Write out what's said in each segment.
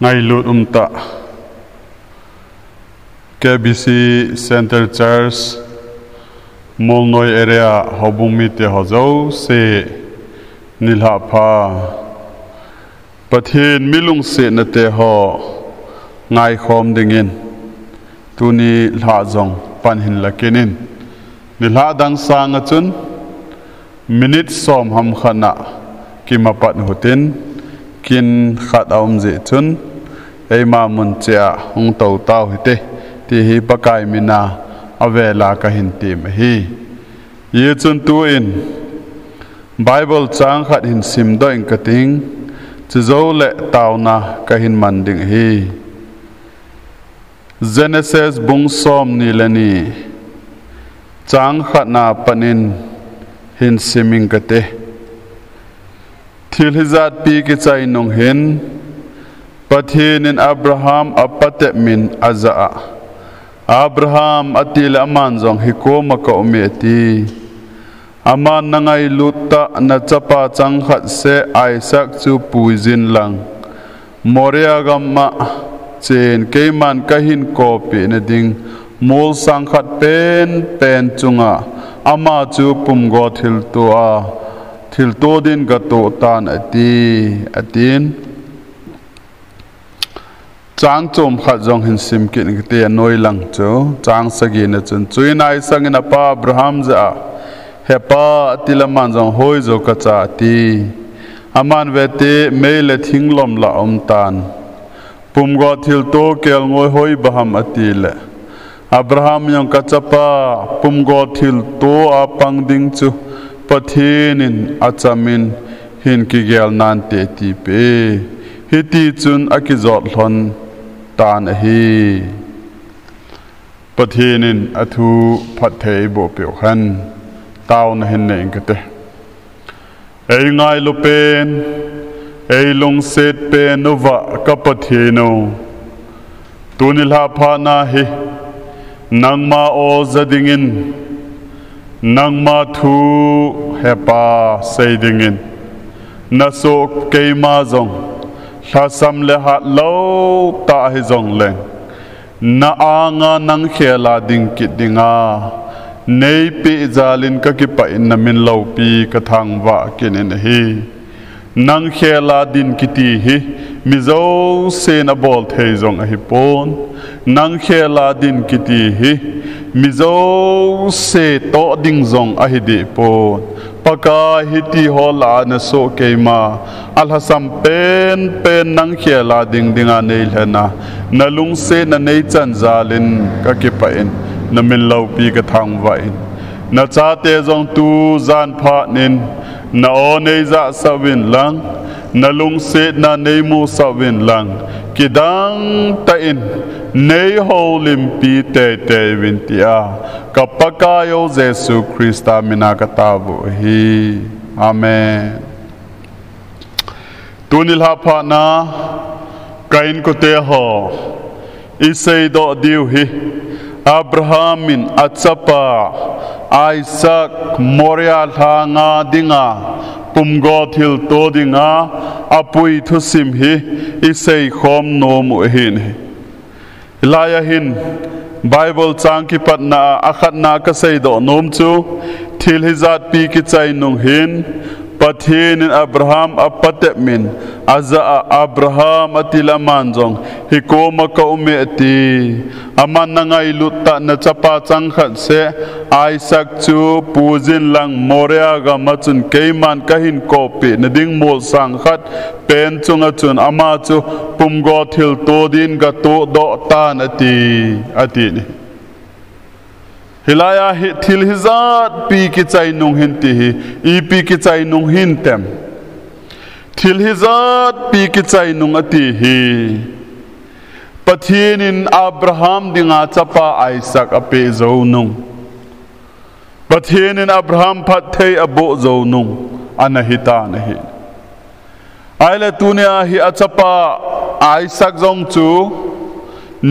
ngay lut ta KBC Center Church Molnoi area hobung mi te hozo se nilha pha pathin milung se na te ho ngai khom dingin tuni la jong pan hin lakinin nilha dang sang achun minute som ham khana kimapat hutin kin khat aum je chun eima mun cha hung tau tau hite ti hi pakai mina avela ka hin tim hi ye chun tu in Bible chang khat hin sim do in kating chizo le tauna ka hin manding hi Genesis bung som ni lani chang khat na panin hin siming kate thil hizat pi ki chai nong hin pathin in Abraham apate min azaa Abraham atil aman jong hikoma ka umeti aman nangai lutta na chapa chang khat se Isaac chu puizin lang Moria gamma chen keiman kahin kopi na ding mol sang khat pen chunga ama chu pumgo thil to din ga to tan atin chang chom khat jong hin sim kin te noi lang chu chang sagi na chun chuinai sangina pa Abraham ja hepa tilaman jong hoi zo ka cha ti aman vete mele thinglom la tan pumgo thil to kel ngoi hoi baham atile Abraham yang kachapa pumgo thil to apang ding chu pathinin achamin hin ki gel nan te ti pe hiti chun akizot hlon tan hi pathinin athu phathei bo peu khan taw na hin nei kate ei ngai lo pen ei long set pe nova ka pathino tunilha phana hi nangma o zadingin nangma thu hepa seidingin nasok keima zong thasam le hat lo ta hi zong le na anga nang khela ding ki dinga nei pi zalin ka ki pa in min lo pi ka thang wa kinin hi nang khela din kiti hi mizo se na bol thei zong hi pon nang khela din kiti hi mizo se to ding zong a hi de pon paka hiti hola na so keima alhasam pen nang khela ding dinga nei lena nalung se na nei chan zalin ka ki pa in na min lo pi ka thang wa in na cha te zong tu zan pha nin na o nei za sawin lang na lung se na nei mu sawin lang kidang ta in nei holim pi te win tia kapaka yo Jesu Christa minakatabu hi amen tunil hapha na kain ko te ho isei do diu hi Abrahamin atsapa Isaac Moria thanga dinga pumgo thil to dinga apui thusim hi isei khom nom hin laya hin Bible chang ki patna akhat na ka sei do nom chu thil hizat pi ki chai nong hin pathin in Abraham apate min aza Abraham atilaman jong hikoma ka umeti aman nangai lutta na chapa chang khat se Isaac chu puzin lang Moria ga machun keiman kahin kopi na ding mol sang khat pen chunga chun ama chu pumgo thil to din ga to do tan ati ni hilaya hi thil hizat pi ki chai nong hin ti hi I pi ki chai nong hin tem thil hizat pi ki chai nong ati hi pathin in Abraham dinga chapa Isaac ape zo nong pathin in Abraham phathei abo zo nong anahita nahi aile tunia hi achapa Isaac zong chu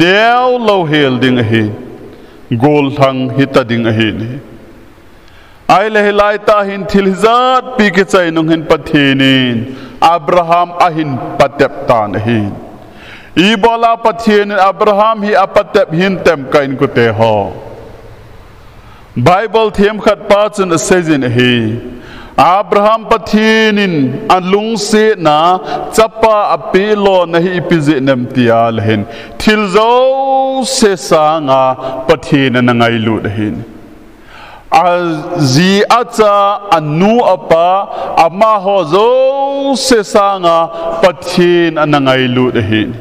neu lo hel ding hi gol thang hita ding a hin ai le hilai ta hin thilzat pi ke chai nong hin pathinin Abraham ahin patep tan hin Ibola patien Abraham hi apatep hin tem kain ko te ho Bible thiam khat pa chun sejin hi Abraham patinin alung se na chapa apilo na hi ipizi nem tial hin thilzo se sanga pathin na ngai lut hin Azi acha anu apa ama ho zo se sanga pathin anangai lut hin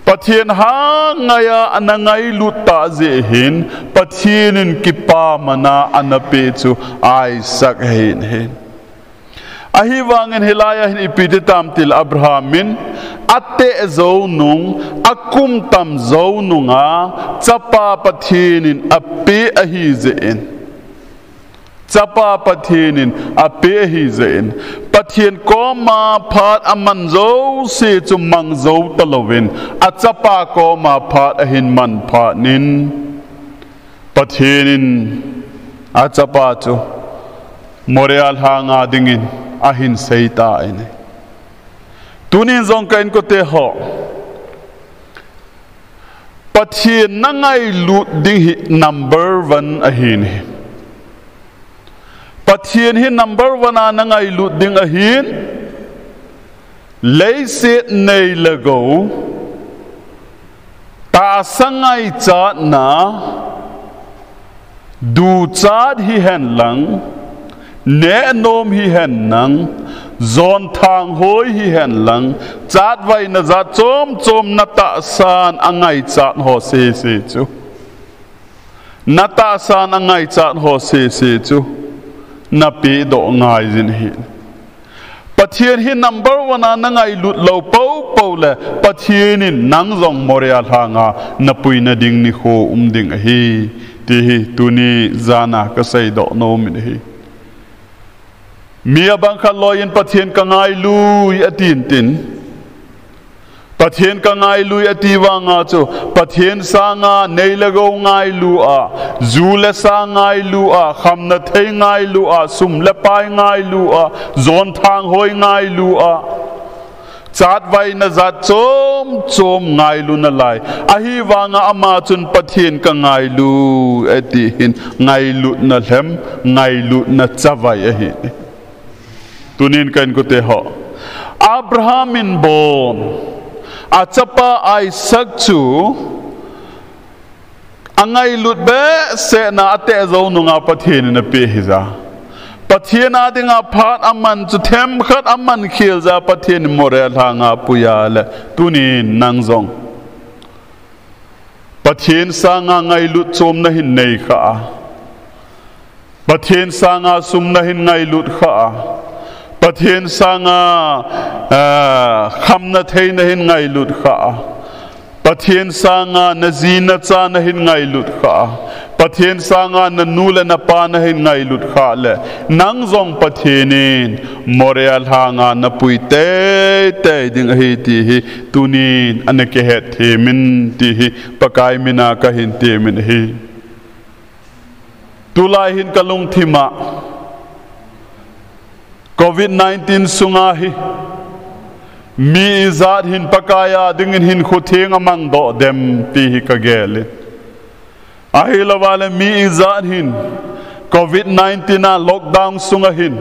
pathin ha ngaya anangai lut ta ze hin pathinin kipa mana anape chu Isaac hin ahiwangen hilaya hin ipiti tamtil Abrahamin ate zo nung akum tam zo nunga chapa pathinin ape ahizein Chapa pathinin ape hi zain pathin koma phat aman zo se chumang zo talovin a chapa koma phat ahin man phat nin pathinin a chapa chu moreal hanga dingin ahin seita ine tunin zong kain ko te ho pathin nangai lut ding number 1 ahin Pathin hi number 1 nangai lut ding ahin leise nei lago ta sangai cha na du cha hi hen lang ne nom hi hen nang zon thang hoi hi hen lang chat vai na za chom chom na ta san angai chat ho se se chu na ta san angai chat ho se se chu na pi do ngai zin hi pathian hi number 1 na ngai lut lo po le pathian in nang zong moria hanga na pui na ding ni kho ding hi ti hi tuni zana ka sai do no min hi mi abang kha loin pathian ka ngai lui atin tin pathian ka ngai lui ati wanga chu pathian sanga nei lago ngai lu a zule sa ngai lu a kham na thei ngai lu a sum le pai ngai lu a zon thang hoi ngai lu a chat vai na za chom chom ngai lu na lai a hi wanga ama chun pathian ka ngai lu ati hin ngai lu na lhem ngai lu na chawai a hi tunin kan ko te ho Abraham in born Achapa Isaac chu angai lut be se na ate zo nunga pathin na pe hiza pathin adinga phat aman chu them khat aman khil za pathin morel hanga puya le tunin nang zong pathin sanga ngai lut chom na hin nei kha pathin sanga sum na hin ngai lut kha pathin sanga kham na thei na hin ngai lut kha pathin sanga na zina cha na hin ngai lut kha pathin sanga na nula na pa na hin ngai lut kha le nang zong pathinin moreal hanga na pui te te ding hi ti hi tunin anake he the min ti hi pakai mina ka hin te min hi tulai hin kalung thima COVID-19 sungahi mi izat hin pakaya dingin hin khutheng amang do dem ti hi ka gele ahila wala mi izat hin COVID-19 na lockdown sungahin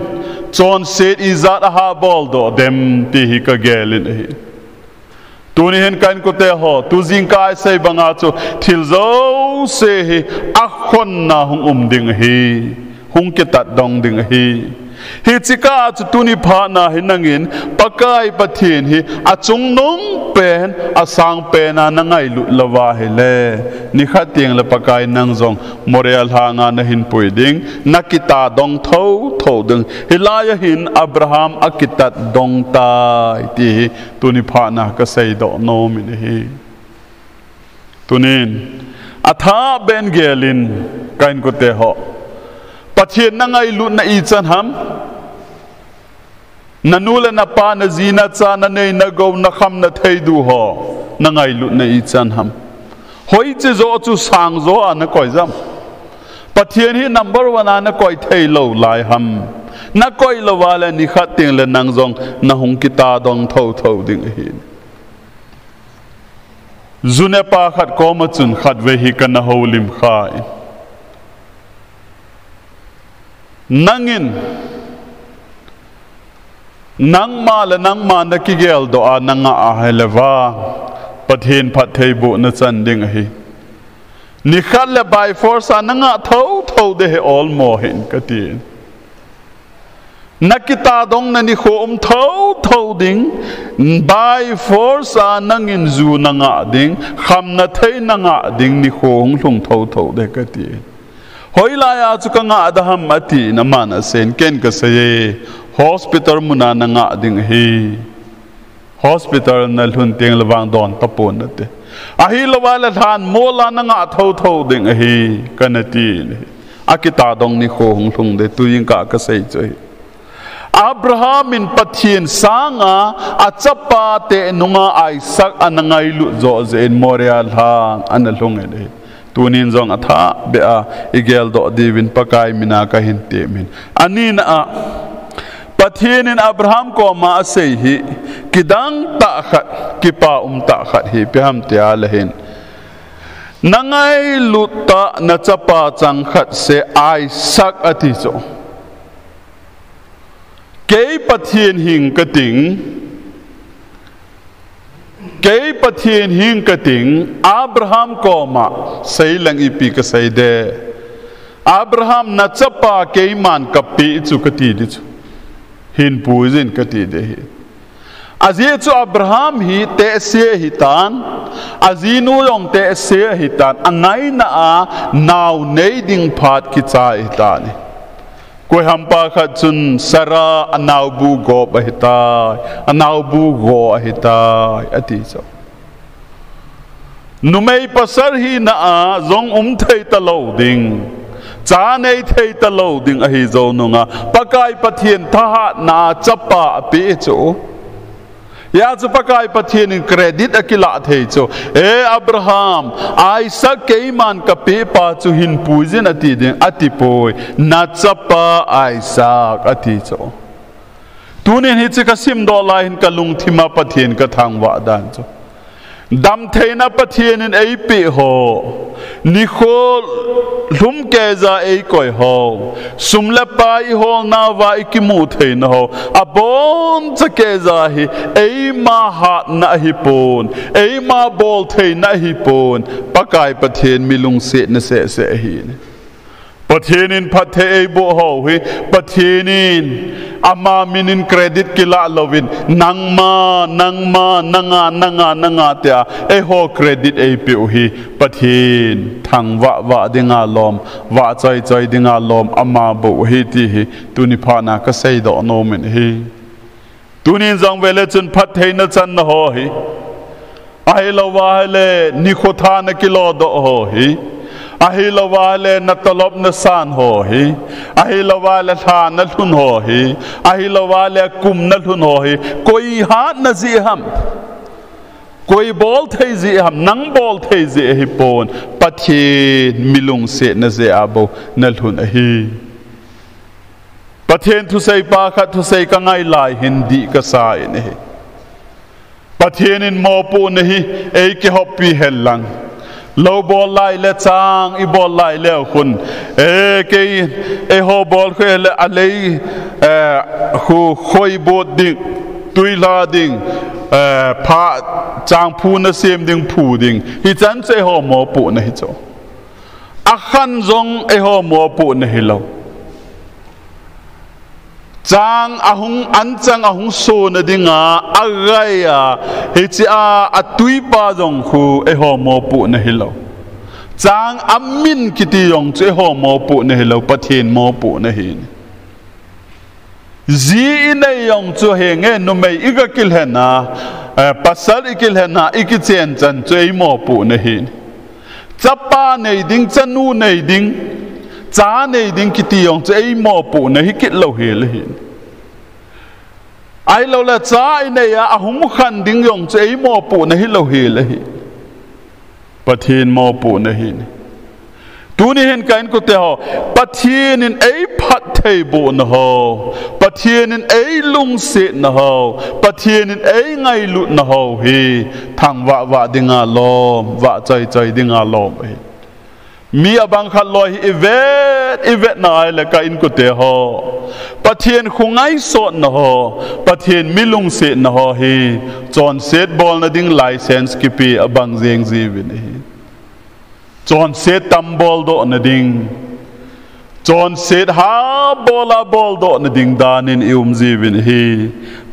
chon set izat ha bol do dem ti hi ka gele hi tuni hin kan ko te ho tu jing kai sei banga chu thil zo se hi akhon na hung ding hi hung ke tat dong ding hi hi chika chu tuni pha na hinangin pakai pathin hi achung nong pen asang pena na ngai lu lawa hele ni khating la pakai nang zong moreal hanga na hin puiding nakita dong tho tho ding hilaya hin Abraham akitat dong tai ti tuni pha na ka sei do no min hi tunin atha ben gelin kain ko te ho pathin na ngai lu na I chan ham nanula na pa na zina cha na nei na go na kham na thei du ho na ngai lu na I chan ham hoi che zo chu sang zo an koi jam pathin hi number 1 an koi thei lo lai ham na koi lo wala ni khat ting le nang zong na hung kita dong tho tho ding hi जुने पा खत को मचुन खत वे ही कन होलिम खाई नंगिन नंग मा न की गेल दो आ नंगा आहलवा पथेन फथे बो न चंदिंग ही निखल ले बाय फोर्स आ नंगा थौ दे ऑल मोहिन कतीन नकिता दोंग न निखो थौ दिंग बाय फोर्स आ नंगिन जू नंगा दिंग खम न थे नंगा दिंग निखो लुंग थौ दे कतीन होइलाया चुकंगा अदहम अति नमान सेन केन कसये हॉस्पिटल मुना नंगा दिंग ही हॉस्पिटल न लुन तेंग लवांग दोन तपोन नते अहि लवाल थान मोला नंगा थौ दिंग ही कनती अकिता दोंग निखो लुंग दे तुयिंग का कसै चोई अब्राहम इन पथियन सांगा अचपा ते नुंगा आइसक अनंगाई लु जोजे इन मोरिया लांग अनलुंग दे तुनिन जोंग अथा बेआ इगेल दो दिविन पकाई मिना का हिंते मिन अनिन आ पथियन इन अब्राहम को मा से ही किदंग ताखत किपा ताखत ही पे हम त्याल हिन नंगाई लुता नचपा चंखत से आइसक अतिजो कई पथियन हिंग कतिंग अब्राहम को मा सही लंगी पी का सही दे अब्राहम नचपा कई मान कपी चुकती दिचु हिन पूजिन कती दे ही अजी चु अब्राहम ही ते से हितान अजीनु योंग ते से हितान अंगाई ना नाव नई दिंग फात की चा हितान कोई हम पाखत सुन सरा अनावबू गो बहिता अनावबू गो अहिता अतीसो नुमई पसर ही ना जोंग थे तलोदिंग चाने थे तलोदिंग अहि जो नुंगा पकाई पथियन था ना चप्पा पेचो या जो पकाई पथियन क्रेडिट अकिला थे चो ए अब्राहम आइसक के मान का पे पाचु हिन पूजन अति दिन अति पोय ना चप्पा आइसक अति चो तूने हिच का सिम डोला हिन का लुंग थिमा पथियन का थांग वादान चो दम थे ना पथियन इन ए पे हो निखो लुम के जा ए कोई हो सुमले पाई हो ना वाई की मुँह थे न हो अबोन चके जा ही ए मा हाथ ना ही पोन ए मा बोल थे ना ही पोन पकाई पथियन मिलुंग से न से ही पथियन फथे ए बो हो ही पथियन अमा मिनिन क्रेडिट किला लविन नंगा त्या ए हो क्रेडिट ए पे ही पथियन थंग वा दिंगा लोम वा चोय दिंगा लोम अमा बो ही ती ही तुनि फाना का सही दो नो मिन ही तुनि जंग वेले चुन फथे न चन हो ही आई लवा ले निखोथा न किलो दो हो ही अहि लवाले न तलब न सान हो ही अहि लवाले था न लुन हो ही अहि लवाले कुम न लुन हो ही कोई हाथ न जी हम कोई बोल थे जी हम नंग बोल थे जी ही पोन पथियन मिलुंग से न जे आबो न लुन ही पथियन थुसै पाखा थुसै कंगाई लाई हिंदी का साय नहीं पथियन इन मोपो नहीं एक के हॉपी हेलंग लो बॉल लाई ले चांग ई बॉल लाई ले खुन ए हो बॉल को ले अले खु खोई बोट दिंग तुइला दिंग फा चांग फू न सेम दिंग फू दिंग ही चन से हो मो पु नहीं चो अखन जोंग ए हो मो पु नहीं लो चांग अहुंग अनचांग अहुंग सो न दिंगा अगया हिचा अतुई पा जोंग खु ए हो मो पु नहीं लो चांग अमिन किति योंग चे हो मो पु नहीं लो पथियन मो पु नहीं जी ने योंग चो हेंगे नुमे इगा किल है ना पसर इकिल है ना इकि चेन चन चे मो पु नहीं चप्पा नहीं दिंग चनु नहीं दिंग चा नहीं दिंग किति योंग चे मो पु नहीं कित लो हेल ही आई लो ला चा ने या अहुम खन दिंग योंग चे मो पु नहीं लो हेल ही पथियन मो पु नहीं tu ni hen kain ko te ho pathian in ei phat thei bo na ho pathian in ei lung se na ho pathian in ei ngai lut na ho hi thang wa dinga lom wa chai dinga lom hi mi abang khat loi evet na ai la ka in ko te ho pathian khungai so na ho pathian milung se na ho hi chon set bol na ding license ki pi abang jeng ji win hi chon set tam bol do na ding chon set ha bola bol do na ding danin ji win hi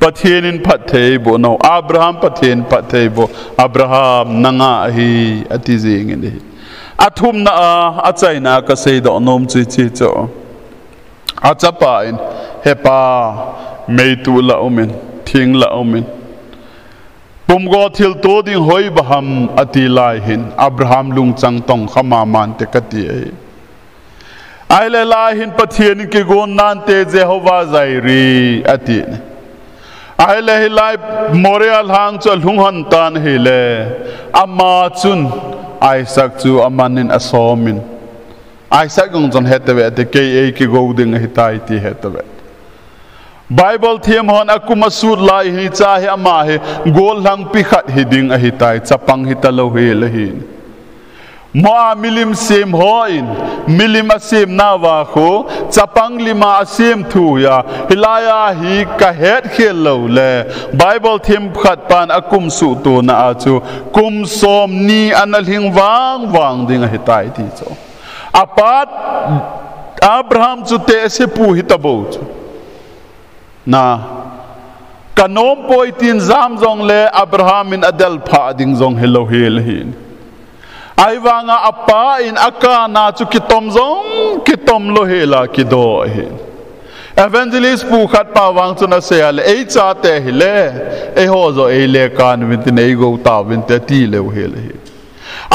pathian in phat thei bo no Abraham pathian phat thei bo Abraham nanga hi ati jeng ni athum na a chaina ka sei do nom chi cho a chapa in hepa meitu la omen thing la omen pumgo thil to ding hoi baham ati lai hin Abraham lung chang tong khama man te kati ai le lai hin pathian ki gon nan te Jehovah Jairi ati ai le lai Morial hang chol hung han tan hi le ama chun Isaac chu amanin asomin Isaac gong jon hetawe te ke ki goding hitai ti hetawe Bible thiam hon akuma sut lai hi cha hi ama he gol hang pi khat hiding a hitai chapang hitalo he lehin ma milim sem hoin milim asim na wa kho chapang lima asim thu ya hilaya hi ka het khel lo le Bible thim khat pan akum su tu na a chu kum som ni analhing wang ding hitai ti cho apat Abraham chu te se pu hitabo chu na kanom poitin zam jong le Abraham in adel pha ding jong hello hel hin ai wanga apa in akana chu kitom lo hela kido he evangelist pu khat pa wang chu na se ale ei cha te hile e ho zo e le kan win te nei go ta win te ti le hel he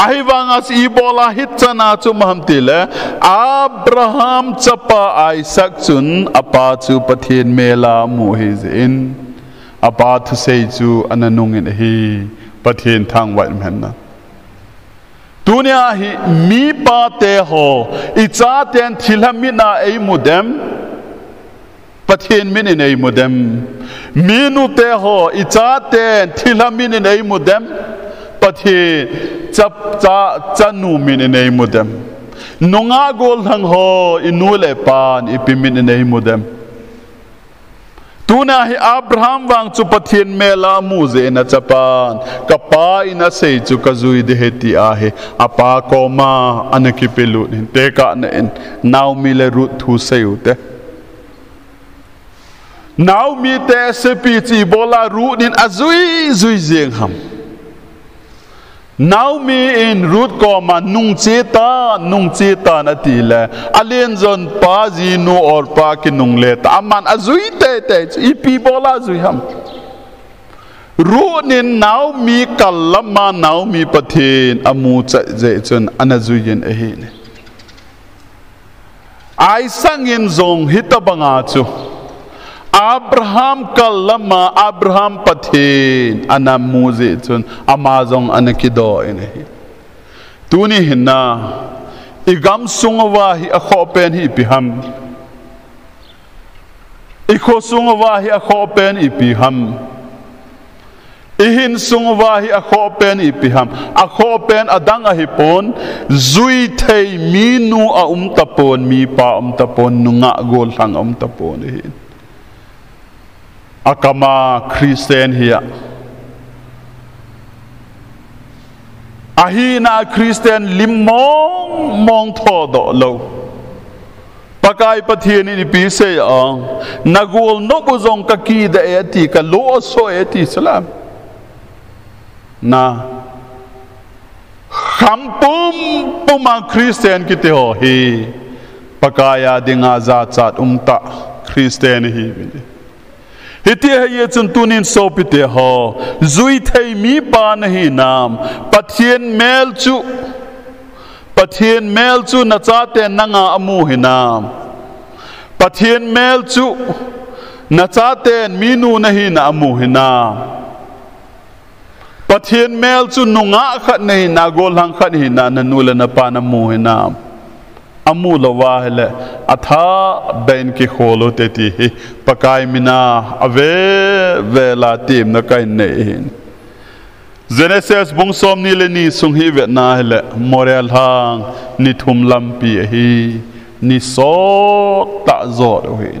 ai wanga si bola hit chana chu maham ti le Abraham chapa Isaac chun apa chu pathian mela mu hi in apa thu sei chu ananung in hi pathian thang wat men na dunia hi mi pa te ho icha ten thilamina ei mudem pathian min in ei mudem minu te ho icha ten thilamin in ei mudem pathian cha nu min in ei mudem nunga gol hang ho inule pan ipimin in ei mudem tuna hi Abraham wang chu pathian mela mu ze na chapan kapa ina sei chu kazui de heti a he apa koma anaki pelu te ka na en naw mi le ru thu sei te naw mi te se pi chi bola ru nin azui zui jeng ham naw mi in rut koma nung cheta na ti le alen zon pa ji nu or pa ki nung le ta man azui te ipi bola zui ham ru nin naw mi kalama naw mi pathin amu cha je chun anazui yen a he ne ai sangin zong hitabanga chu Abraham kalama Abraham pathin anamu je chun amazong anakido ene tuni hinna igam sungwa hi akhopen hi piham ikho sungwa hi akhopen ipiham ihin sungwa hi akhopen ipiham akhopen adang ahipon zui thei minu a tapon mi pa tapon nunga gol hang tapon hi akama Christian hiya ahina Christian limong thodo lo pakai pathian ni pi se nagul no buzong kaki da eti ka lo so eti salam na khampum puma Christian kite ho hi pakaya dinga za chat umta Christian hi hiti ye chun tunin so pite ho zui thei mi pa nahi nam pathian mel chu na cha te nanga amu hinam pathian mel chu na cha te minu nahi na amu hinam pathian mel chu nunga khat nahi na gol hang khat hi na nula na pa na mu hinam amu lawa hele atha ben ki kholo te ti hi pakai mina ave vela tim na kai nei Genesis bungsom ni le ni sung hi ve na hele moral hang ni thum lampi hi ni so ta zo hi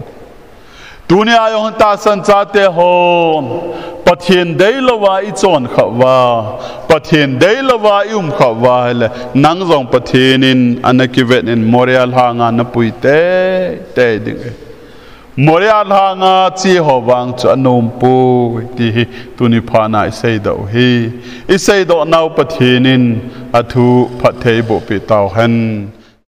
dunia yong ta san cha te hon pathian dei lawa I chon khawa pathian dei lawa khawa hele nang jong pathianin anaki vet in moral hanga na puite te ding moral hanga chi howang chu anom pu ti tuni phana sei do hi I sei do nau pathianin athu phathei bo pi taw han